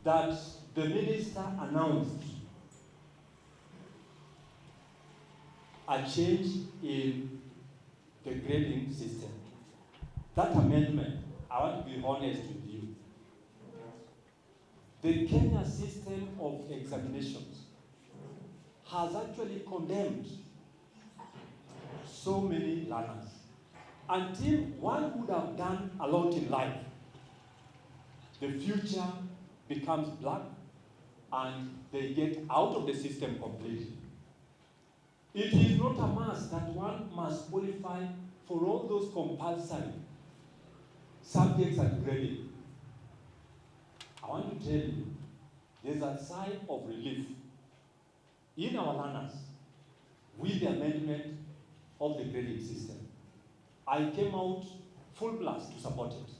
that the minister announced a change in the grading system. That amendment, I want to be honest with you. The Kenya system of examinations has actually condemned so many learners until one would have done a lot in life. The future becomes black and they get out of the system completely. It is not a must that one must qualify for all those compulsory subjects and grading. I want to tell you, there's a sigh of relief in our learners with the amendment of the grading system. I came out full blast to support it.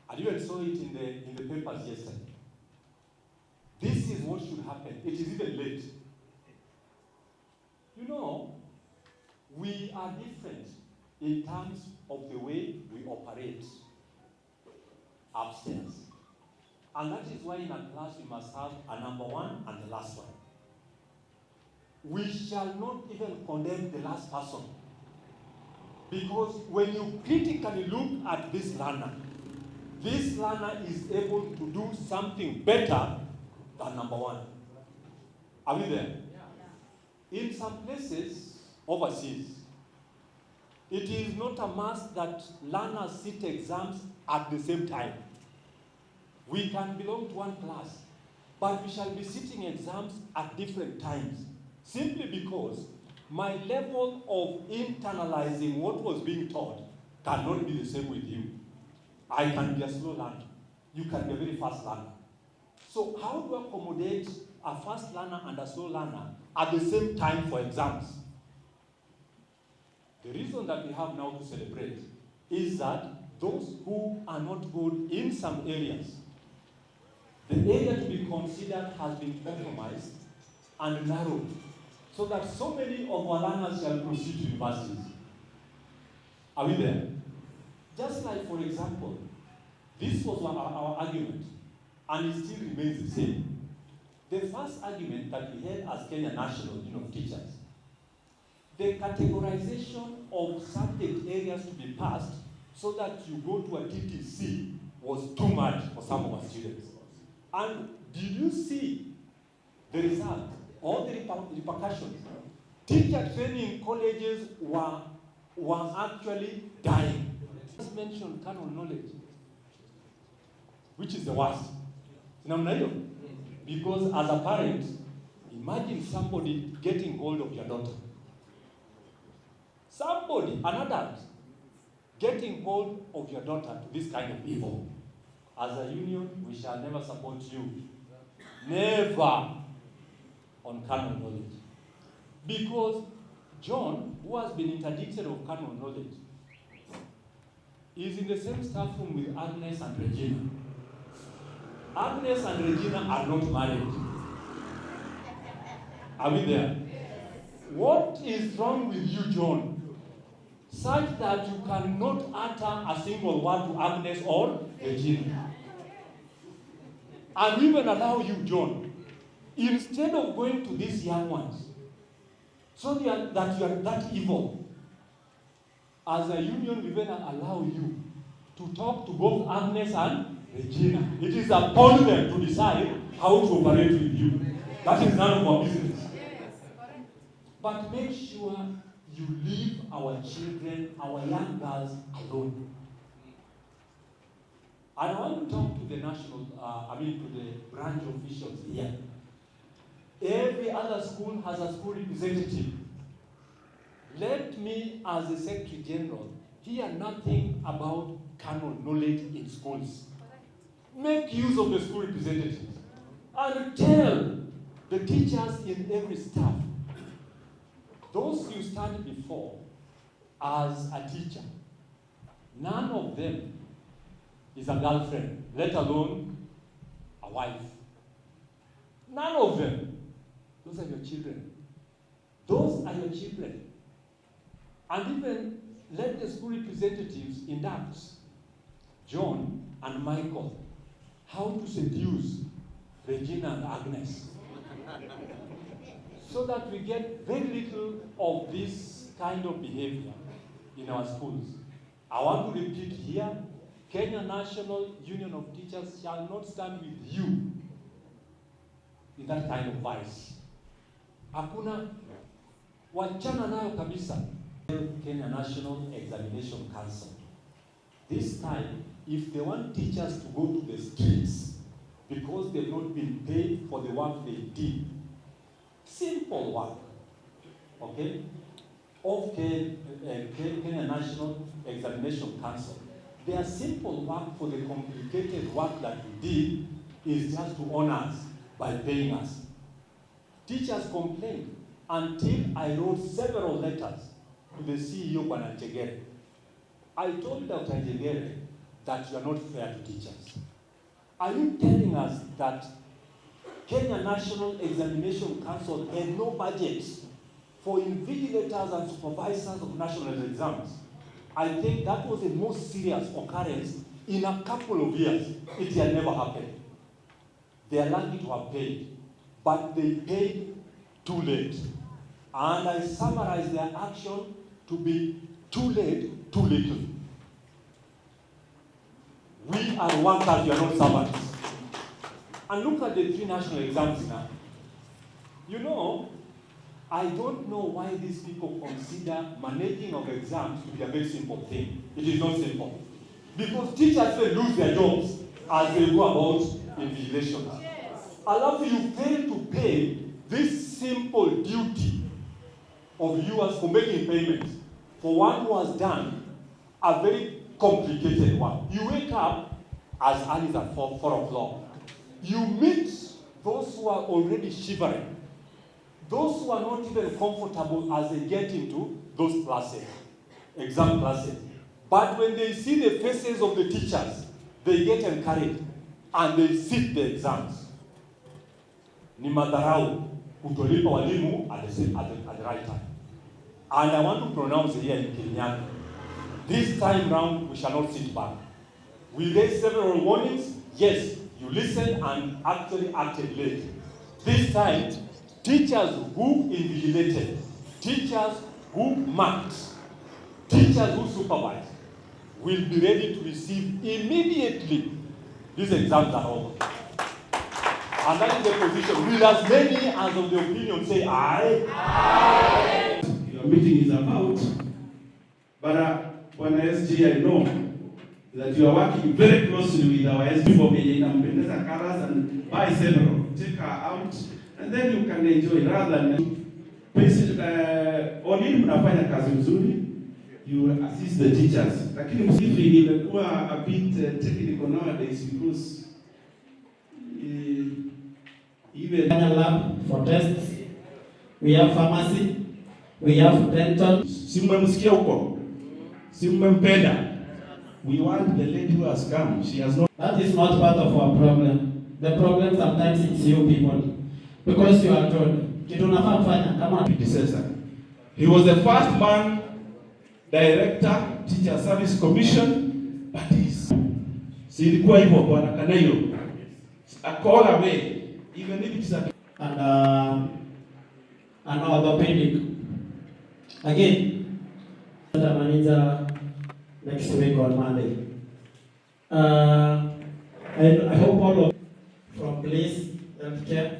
I even saw it in the papers yesterday. This is what should happen. It is even late. You know, we are different in terms of the way we operate upstairs. And that is why in a class we must have a number one and the last one. We shall not even condemn the last person. Because when you critically look at this learner is able to do something better than number one. Are we there? Yeah. In some places overseas, it is not a must that learners sit exams at the same time. We can belong to one class, but we shall be sitting exams at different times, simply because my level of internalizing what was being taught cannot be the same with you. I can be a slow learner. You can be a very fast learner. So how do I accommodate a fast learner and a slow learner at the same time for exams? The reason that we have now to celebrate is that those who are not good in some areas, the area to be considered has been compromised and narrowed, so that so many of our learners shall proceed to universities. Are we there? Just like, for example, this was our argument, and it still remains the same. The first argument that we had as Kenya National Union of Teachers, the categorization of subject areas to be passed so that you go to a TTC was too much for some of our students. And did you see the result, all the repercussions? Teacher training colleges were actually dying. Just mentioned canon knowledge, which is the worst. Because as a parent, imagine somebody getting hold of your daughter. Somebody, an adult, getting hold of your daughter to this kind of evil. As a union, we shall never support you. Never on canon knowledge. Because John, who has been interdicted of canon knowledge, is in the same staff room with Agnes and Regina. Agnes and Regina are not married. Are we there? What is wrong with you, John? Such that you cannot utter a single word to Agnes or Regina. And we will allow you, John, instead of going to these young ones, so that you are that evil, as a union, we will allow you to talk to both Agnes and Regina. It is upon them to decide how to operate with you. That is none of our business. But make sure you leave our children, our young girls alone. And I want to talk to the to the branch officials here. Every other school has a school representative. Let me, as the Secretary General, hear nothing about canon knowledge in schools. Make use of the school representatives and tell the teachers in every staff, those you stand before as a teacher, none of them is a girlfriend, let alone a wife. None of them. Those are your children. Those are your children. And even let the school representatives induct John and Michael how to seduce Regina and Agnes, so that we get very little of this kind of behavior in our schools. I want to repeat here, Kenya National Union of Teachers shall not stand with you in that kind of vice. Hakuna, wachana nayo kabisa. Kenya National Examination Council. This time, if they want teachers to go to the streets because they've not been paid for the work they did, simple work, okay, of Kenya National Examination Council, their simple work for the complicated work that we did is just to honor us by paying us. Teachers complained until I wrote several letters to the CEO, Bwana Njegere. I told Dr. Njegere that you are not fair to teachers. Are you telling us that Kenya National Examination Council had no budget for invigilators and supervisors of national exams? I think that was the most serious occurrence in a couple of years. It had never happened. They are lucky to have paid, but they paid too late. And I summarize their action to be too late, too little. We are workers, we are not servants. And look at the 3 national exams now. You know, I don't know why these people consider managing of exams to be a very simple thing. It is not simple. Because teachers will lose their jobs as they go about invigilation. Allow you fail to pay this simple duty of yours for making payments for one who has done a very complicated one. You wake up as early as 4 o'clock. You meet those who are already shivering, those who are not even comfortable as they get into those classes, exam classes. But when they see the faces of the teachers, they get encouraged and they sit the exams. Ni madharau kutolipa walimu at the right time. And I want to pronounce it here in Kenyan. This time round, we shall not sit back. We raised several warnings. Yes, you listened and actually acted late. This time, teachers who invigilated, teachers who marked, teachers who supervised will be ready to receive immediately. These exams are over. And that is the position. Will as many as of the opinion say aye? Aye. Your meeting is about, but when SG, I know that you are working very closely with our SG for Nampendeza colors and buy several, take her out, and then you can enjoy rather than only mnafanya kazi nzuri, you assist the teachers. Lakini msifiri imekuwa a bit technical nowadays because even lab for tests, we have pharmacy, we have dental. Simumsikia huko. Simumpenda. We want the lady who has come. She has not. That is not part of our problem. The problem sometimes it's you people. Because you are told, come on. Predecessor. He was the first man, director, teacher service commission, but he's silikuwa hivyo bwana Kanayo. A call away, even if it's a and orthopedic. Again, the manager next week on Monday. I hope all of from police, healthcare.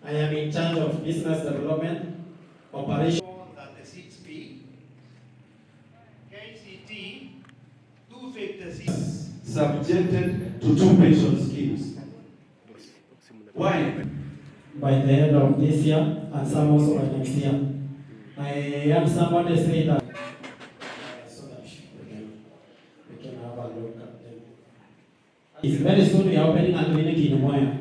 I am in charge of business development, operation. 36B, KCT 256. subjected to 2 pension schemes. Why? By the end of this year and some also by next year. I have somebody say that so that we can have a look at them. It's very soon we are opening a clinic in Moya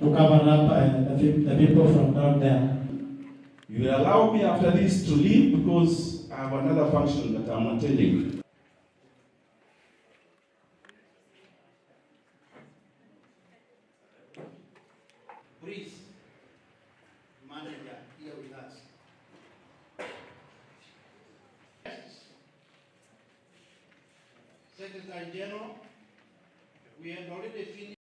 to cover up the people from down there. You will allow me after this to leave because I have another function that I'm attending. Please, manager here with us. Secretary General, we have already finished.